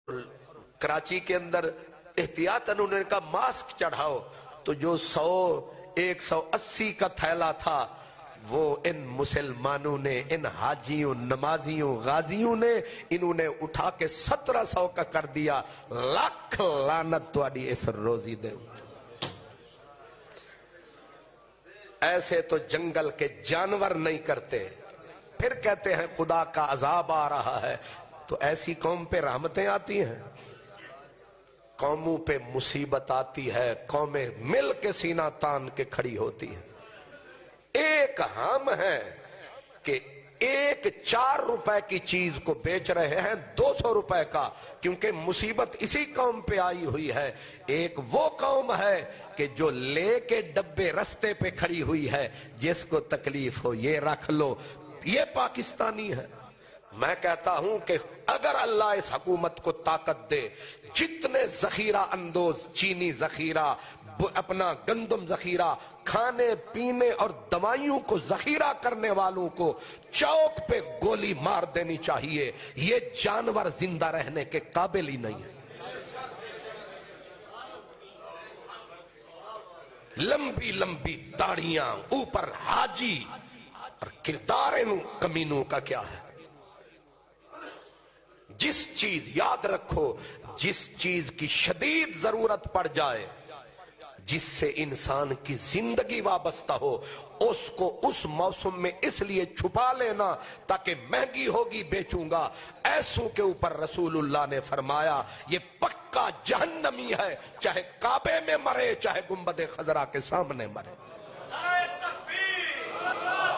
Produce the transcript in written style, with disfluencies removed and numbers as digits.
کراچی کے اندر احتیاطاً انہوں نے کہا ماسک چڑھاؤ، تو جو 180 کا تھیلا تھا وہ ان مسلمانوں نے، ان حاجیوں، نمازیوں، غازیوں نے، انہوں نے اٹھا کے 1700 کا کر دیا۔ لاکھ لعنت تواڈی اس روزی دے۔ ایسے تو جنگل کے جانور نہیں کرتے، پھر کہتے ہیں خدا کا عذاب آ رہا ہے۔ تو ایسی قوم پہ رحمتیں آتی ہیں، قوموں پہ مصیبت آتی ہے، قومیں مل کے سینہ تان کے کھڑی ہوتی ہیں۔ ایک ہم ہیں کہ 4 روپے کی چیز کو بیچ رہے ہیں 200 روپے کا، کیونکہ مصیبت اسی قوم پہ آئی ہوئی ہے۔ ایک وہ قوم ہے کہ جو لے کے ڈبے رستے پہ کھڑی ہوئی ہے، جس کو تکلیف ہو یہ رکھ لو، یہ پاکستانی ہے۔ میں کہتا ہوں کہ اگر اللہ اس حکومت کو طاقت دے، جتنے ذخیرہ اندوز، چینی ذخیرہ، اپنا گندم ذخیرہ، کھانے پینے اور دوائیوں کو ذخیرہ کرنے والوں کو چوک پہ گولی مار دینی چاہیے۔ یہ جانور زندہ رہنے کے قابل ہی نہیں ہے۔ لمبی لمبی داڑیاں، اوپر حاجی، اور کردار ان کمینوں کا کیا ہے؟ جس چیز، یاد رکھو، جس چیز کی شدید ضرورت پڑ جائے، جس سے انسان کی زندگی وابستہ ہو، اس کو اس موسم میں اس لیے چھپا لینا تاکہ مہنگی ہوگی بیچوں گا۔ ایسوں کے اوپر رسول اللہ نے فرمایا یہ پکا جہنمی ہے، چاہے کعبے میں مرے، چاہے گنبد خضرا کے سامنے مرے۔